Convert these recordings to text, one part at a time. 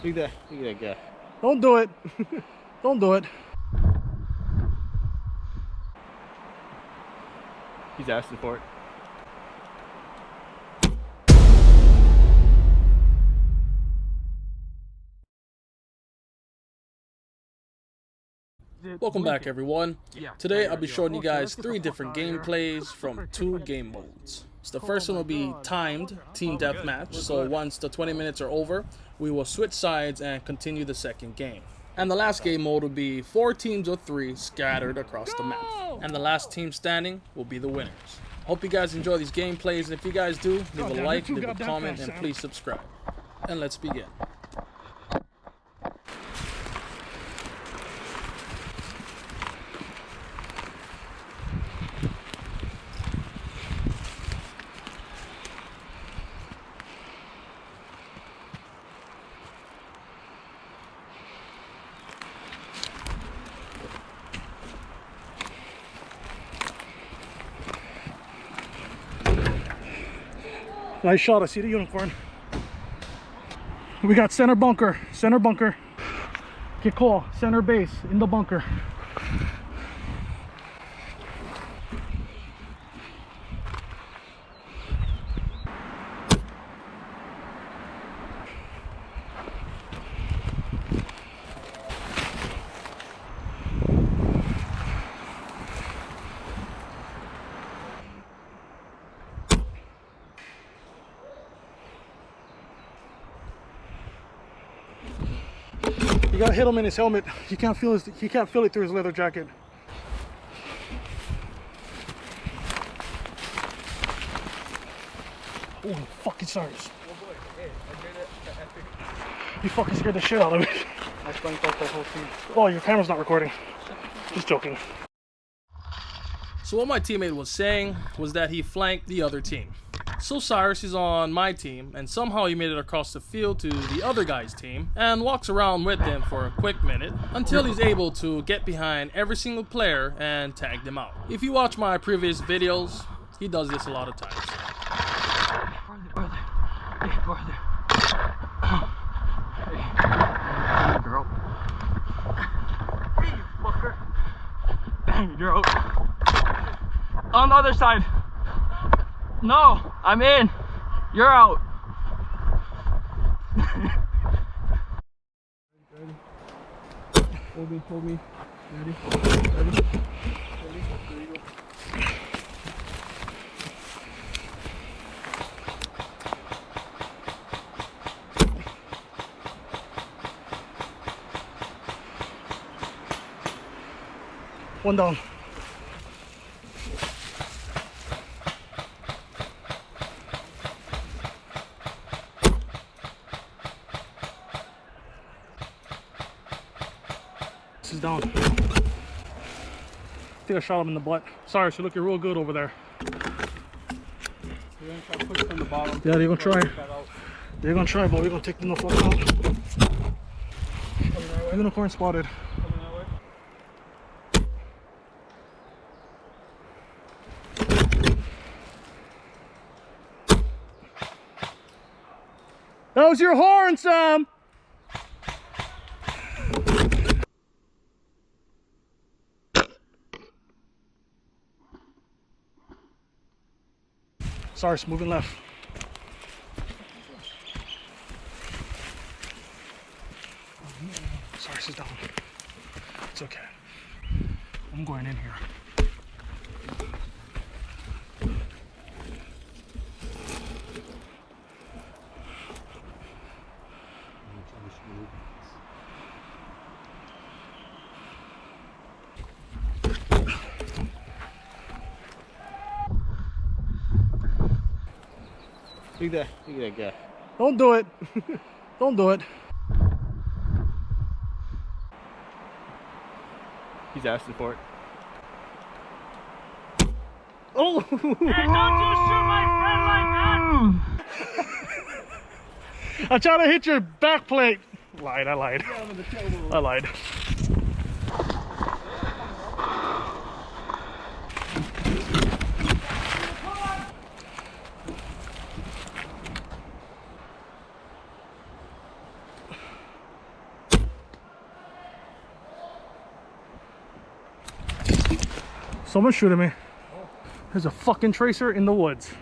Look at that guy. Don't do it. Don't do it. He's asking for it. Welcome back, everyone. Today I'll be showing you guys 3 different gameplays from 2 game modes. So the first one will be timed team deathmatch, so once the 20 minutes are over, we will switch sides and continue the second game. And the last game mode will be 4 teams of 3 scattered across the map. And the last team standing will be the winners. Hope you guys enjoy these gameplays, and if you guys do, leave a like, leave a comment, and please subscribe. And let's begin. Nice shot. I see the unicorn. We got center bunker. Center bunker. Get call. Center base in the bunker. You gotta hit him in his helmet. He can't feel it through his leather jacket. Holy fucking stars. You fucking scared the shit out of me. I flanked out that whole team. Oh, your camera's not recording. Just joking. So what my teammate was saying was that he flanked the other team. So Cyrus is on my team, and somehow he made it across the field to the other guy's team and walks around with them for a quick minute until he's able to get behind every single player and tag them out. If you watch my previous videos, he does this a lot of times. Girl. Hey, you fucker. Bang, you're out. On the other side. No, I'm in. You're out. Hold me, hold me. Ready? Ready? There you go. One down. Is down. I think I shot him in the butt. Sorry, she's looking real good over there. You're gonna try to push from the bottom. Yeah, they're gonna try. They're gonna try, but we're gonna take them the fuck out. Unicorn spotted. That was your horn, Sam! Sorry, it's moving left. Sorry, it's down. It's okay. I'm going in here. Look at that guy. Don't do it. Don't do it. He's asking for it. Oh! Hey, don't you shoot my friend like that! I tried to hit your back plate. Lied, I lied. I lied. Someone's shooting me. There's a fucking tracer in the woods.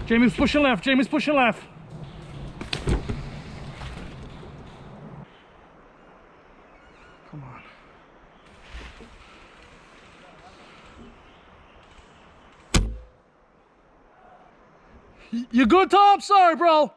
Jamie's pushing left. Jamie's pushing left. Come on. You good, Tom? Sorry, bro.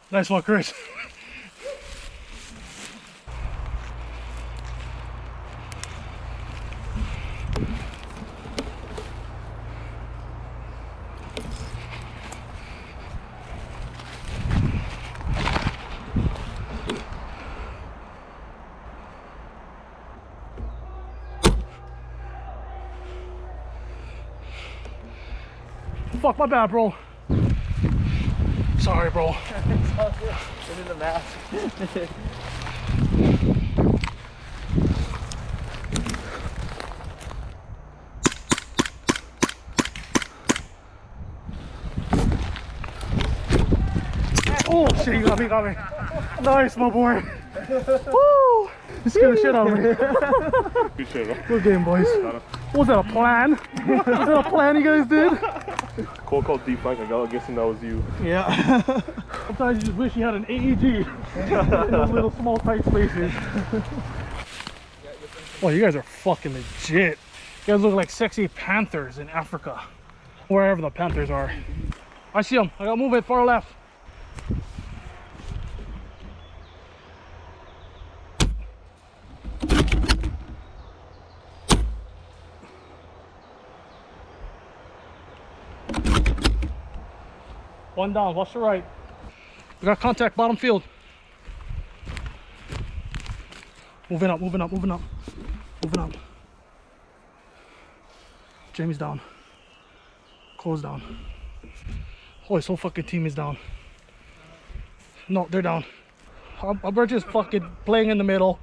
Nice one, Chris. Fuck, my bad, bro. Sorry, bro. This is a mask. Oh shit, you got me. Nice, my boy. Woo! You scared the shit out of me. Good shit, bro. Good game, boys. What was that, a plan? Was that a plan you guys did? Cole called deep flank. I'm guessing that was you. Yeah. Sometimes you just wish you had an AEG in those little small tight spaces. Oh, you guys are fucking legit. You guys look like sexy panthers in Africa. Wherever the panthers are. I see them. I gotta move it far left. One down, watch the right. We got contact, bottom field. Moving up. Jamie's down. Cole's down. Oh, his whole fucking team is down. No, they're down. We're just fucking playing in the middle.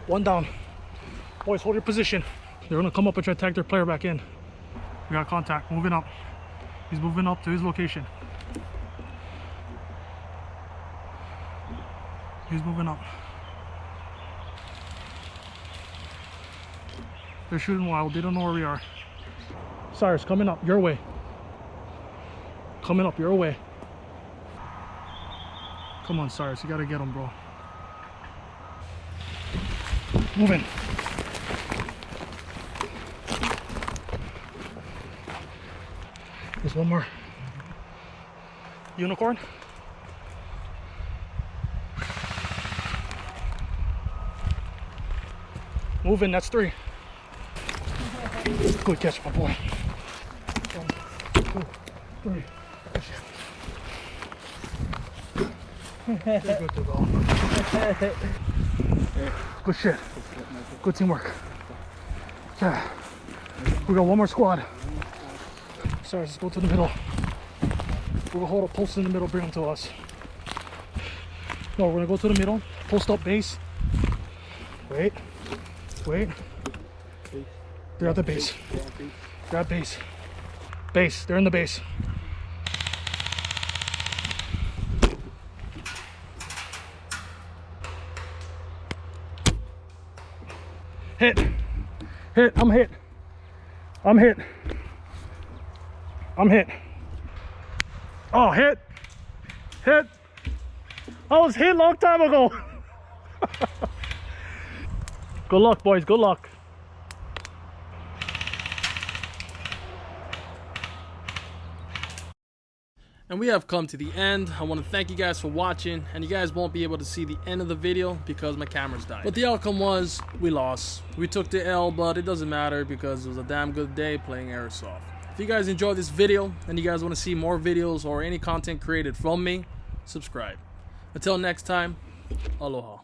One down. Boys, hold your position. They're gonna come up and try to tag their player back in. We got contact, moving up. He's moving up to his location. He's moving up. They're shooting wild, they don't know where we are. Cyrus, coming up, your way. Coming up, your way. Come on, Cyrus, you gotta get him, bro. Moving. There's one more. Unicorn. Moving, that's 3. Good catch, my boy. 1, 2, 3. Good to go. Good shit. Good teamwork. Yeah. We got one more squad. Sorry, let's go to the middle. We'll hold a post in the middle, bring them to us. No, we're gonna go to the middle, post up base. Wait. They're at the base. They're at base. Base, they're in the base. Hit. I'm hit. Oh, hit. I was hit a long time ago. Good luck, boys. Good luck. And we have come to the end. I want to thank you guys for watching, and you guys won't be able to see the end of the video because my camera's died. But the outcome was, we lost. We took the L, but it doesn't matter because it was a damn good day playing Airsoft. If you guys enjoyed this video, and you guys want to see more videos or any content created from me, subscribe. Until next time, aloha.